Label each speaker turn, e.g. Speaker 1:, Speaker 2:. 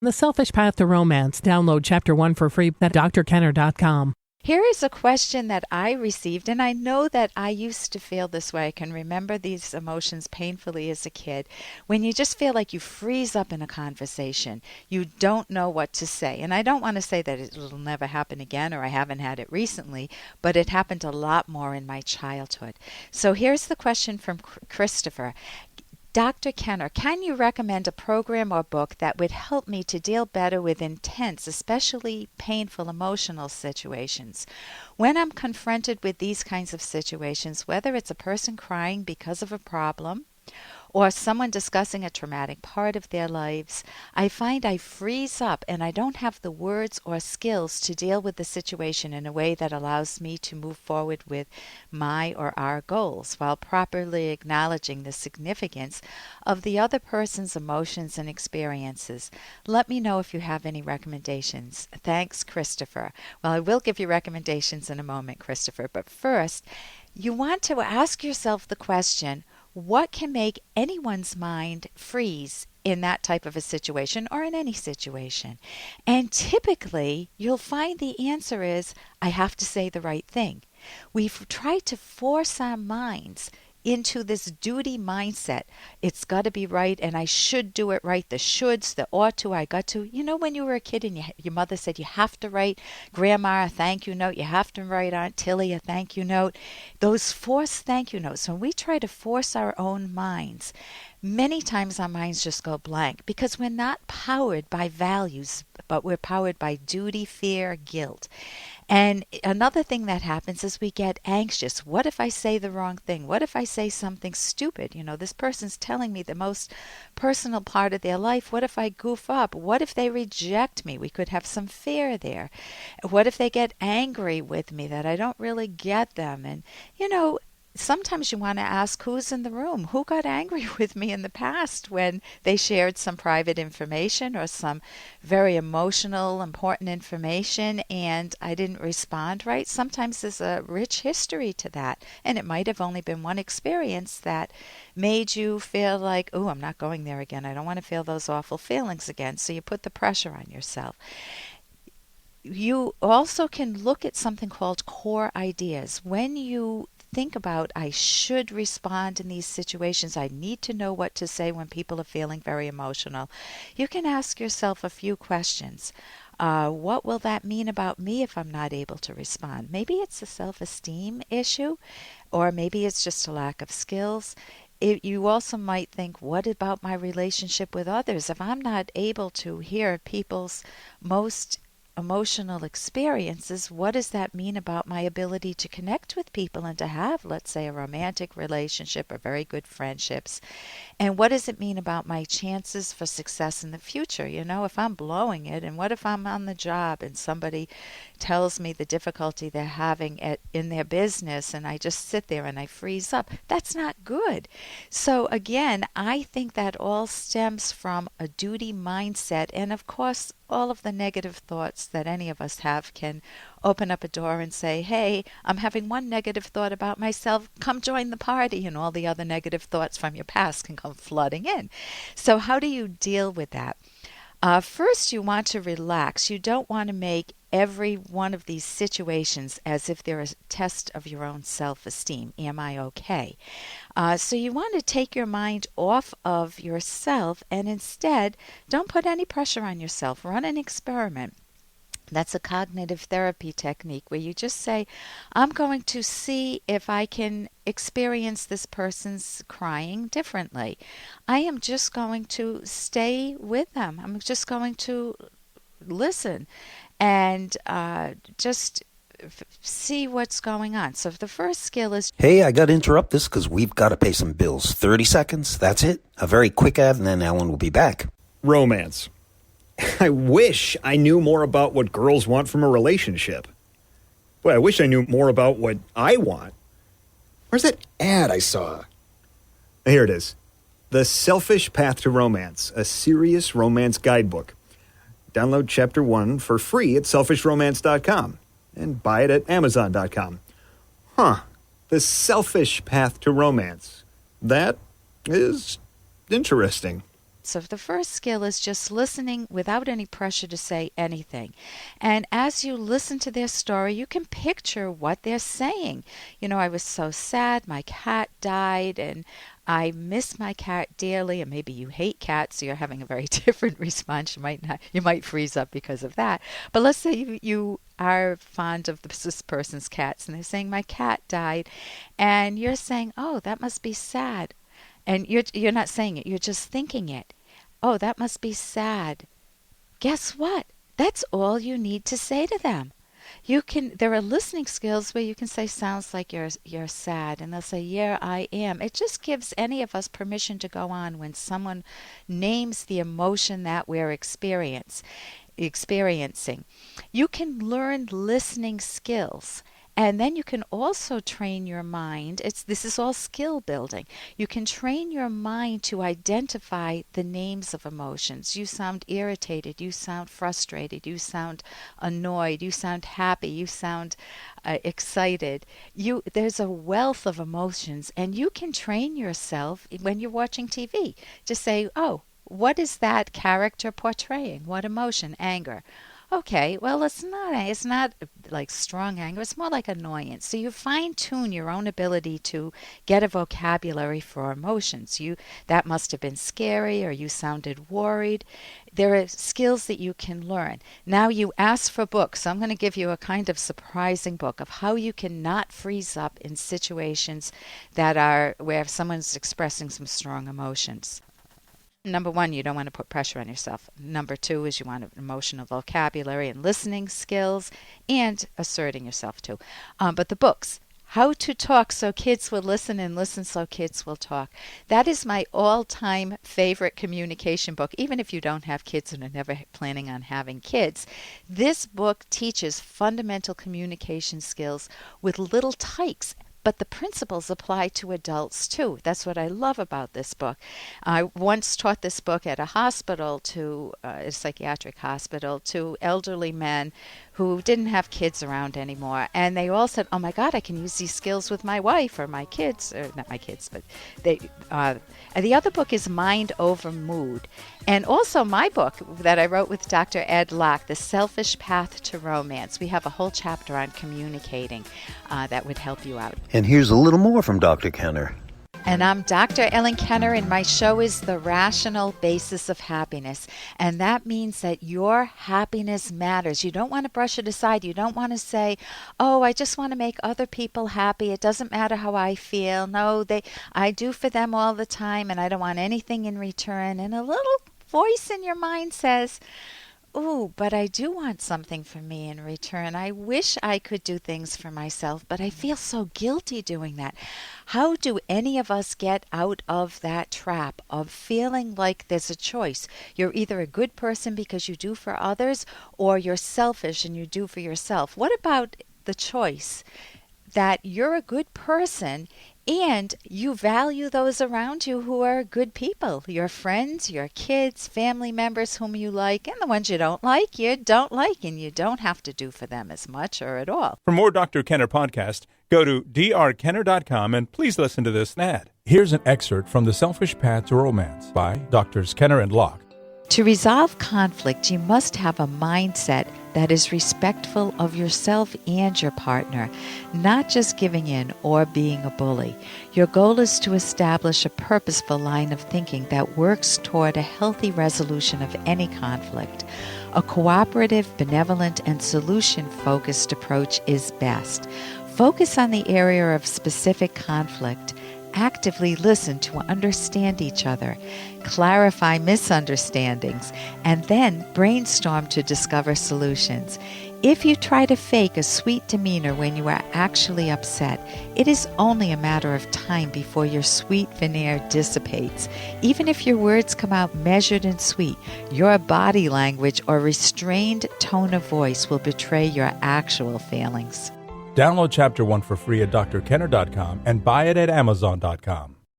Speaker 1: The Selfish Path to Romance. Download Chapter 1 for free at drkenner.com.
Speaker 2: Here is a question that I received, and I know that I used to feel this way. I can remember these emotions painfully as a kid. When you just feel like you freeze up in a conversation, you don't know what to say. And I don't want to say that it will never happen again, or I haven't had it recently, but it happened a lot more in my childhood. So here's the question from Christopher. Dr. Kenner, can you recommend a program or book that would help me to deal better with intense, especially painful emotional situations? When I'm confronted with these kinds of situations, whether it's a person crying because of a problem or someone discussing a traumatic part of their lives, I find I freeze up and I don't have the words or skills to deal with the situation in a way that allows me to move forward with my or our goals while properly acknowledging the significance of the other person's emotions and experiences. Let me know if you have any recommendations. Thanks, Christopher. Well, I will give you recommendations in a moment, Christopher, but first, you want to ask yourself the question, what can make anyone's mind freeze in that type of a situation or in any situation? And typically, you'll find the answer is, I have to say the right thing. We've tried to force our minds into this duty mindset. It's got to be right, and I should do it right. The shoulds, the ought to, I got to. You know, when you were a kid and your mother said you have to write Grandma a thank you note, you have to write Aunt Tilly a thank you note. Those forced thank you notes, when we try to force our own minds, many times our minds just go blank because we're not powered by values, but we're powered by duty, fear, guilt. And another thing that happens is we get anxious. What if I say the wrong thing? What if I say something stupid? You know, this person's telling me the most personal part of their life. What if I goof up? What if they reject me? We could have some fear there. What if they get angry with me that I don't really get them? And, you know, sometimes you want to ask who's in the room, who got angry with me in the past when they shared some private information or some very emotional, important information and I didn't respond right. Sometimes there's a rich history to that, and it might have only been one experience that made you feel like, oh, I'm not going there again. I don't want to feel those awful feelings again. So you put the pressure on yourself. You also can look at something called core ideas. When you think about, I should respond in these situations, I need to know what to say when people are feeling very emotional, you can ask yourself a few questions. What will that mean about me if I'm not able to respond? Maybe it's a self-esteem issue, or maybe it's just a lack of skills. You also might think, what about my relationship with others? If I'm not able to hear people's most emotional experiences, what does that mean about my ability to connect with people and to have, let's say, a romantic relationship or very good friendships? And what does it mean about my chances for success in the future? You know, if I'm blowing it, and what if I'm on the job and somebody tells me the difficulty they're having in their business and I just sit there and I freeze up? That's not good. So again, I think that all stems from a duty mindset, and of course all of the negative thoughts that any of us have can open up a door and say, hey, I'm having one negative thought about myself, come join the party, and all the other negative thoughts from your past can come flooding in. So how do you deal with that? First, you want to relax. You don't want to make every one of these situations as if they're a test of your own self-esteem. Am I okay? So you want to take your mind off of yourself and instead don't put any pressure on yourself. Run an experiment. That's a cognitive therapy technique where you just say, I'm going to see if I can experience this person's crying differently. I am just going to stay with them. I'm just going to listen and just see what's going on. So the first skill is...
Speaker 3: Hey, I got to interrupt this because we've got to pay some bills. 30 seconds, that's it. A very quick ad, and then Alan will be back.
Speaker 4: Romance. I wish I knew more about what girls want from a relationship. Boy, I wish I knew more about what I want. Where's that ad I saw? Here it is. The Selfish Path to Romance, a serious romance guidebook. Download Chapter 1 for free at selfishromance.com and buy it at amazon.com. The Selfish Path to Romance. That is interesting.
Speaker 2: So the first skill is just listening without any pressure to say anything. And as you listen to their story, you can picture what they're saying. I was so sad, my cat died, and I miss my cat dearly. And maybe you hate cats, so you're having a very different response. You might freeze up because of that. But let's say you are fond of this person's cats, and they're saying, my cat died, and you're saying, oh, that must be sad. And you're not saying it, you're just thinking it. Oh, that must be sad. Guess what? That's all you need to say to them. There are listening skills where you can say, sounds like you're sad, and they'll say, yeah, I am. It just gives any of us permission to go on when someone names the emotion that we're experiencing. You can learn listening skills. And then you can also train your mind. This is all skill building. You can train your mind to identify the names of emotions. You sound irritated. You sound frustrated. You sound annoyed. You sound happy. You sound excited. There's a wealth of emotions, and you can train yourself when you're watching TV. Just say, oh, what is that character portraying? What emotion? Anger. Okay, well, it's not like strong anger. It's more like annoyance. So you fine-tune your own ability to get a vocabulary for emotions. That must have been scary, or you sounded worried. There are skills that you can learn. Now you ask for books. So I'm going to give you a kind of surprising book of how you can not freeze up in situations where someone's expressing some strong emotions. Number one, you don't want to put pressure on yourself. Number two is you want an emotional vocabulary and listening skills and asserting yourself too. But the books, How to Talk So Kids Will Listen and Listen So Kids Will Talk. That is my all-time favorite communication book, even if you don't have kids and are never planning on having kids. This book teaches fundamental communication skills with little tykes. But the principles apply to adults too. That's what I love about this book. I once taught this book at a hospital, a psychiatric hospital, to elderly men who didn't have kids around anymore. And they all said, oh my God, I can use these skills with my wife or my kids. Or not my kids, but the other book is Mind Over Mood. And also my book that I wrote with Dr. Ed Locke, The Selfish Path to Romance. We have a whole chapter on communicating that would help you out.
Speaker 3: And here's a little more from Dr. Kenner.
Speaker 2: And I'm Dr. Ellen Kenner, and my show is The Rational Basis of Happiness. And that means that your happiness matters. You don't want to brush it aside. You don't want to say, oh, I just want to make other people happy. It doesn't matter how I feel. No, I do for them all the time, and I don't want anything in return. And a little voice in your mind says, ooh, but I do want something from me in return. I wish I could do things for myself, but I feel so guilty doing that. How do any of us get out of that trap of feeling like there's a choice? You're either a good person because you do for others, or you're selfish and you do for yourself. What about the choice that you're a good person and you value those around you who are good people, your friends, your kids, family members whom you like, and the ones you don't like, and you don't have to do for them as much or at all.
Speaker 5: For more Dr. Kenner podcast, go to drkenner.com and please listen to this ad. Here's an excerpt from The Selfish Path to Romance by Drs. Kenner and Locke.
Speaker 2: To resolve conflict, you must have a mindset that is respectful of yourself and your partner, not just giving in or being a bully. Your goal is to establish a purposeful line of thinking that works toward a healthy resolution of any conflict. A cooperative, benevolent, and solution-focused approach is best. Focus on the area of specific conflict. Actively listen to understand each other, clarify misunderstandings, and then brainstorm to discover solutions. If you try to fake a sweet demeanor when you are actually upset, it is only a matter of time before your sweet veneer dissipates. Even if your words come out measured and sweet, your body language or restrained tone of voice will betray your actual feelings.
Speaker 5: Download Chapter 1 for free at drkenner.com and buy it at amazon.com.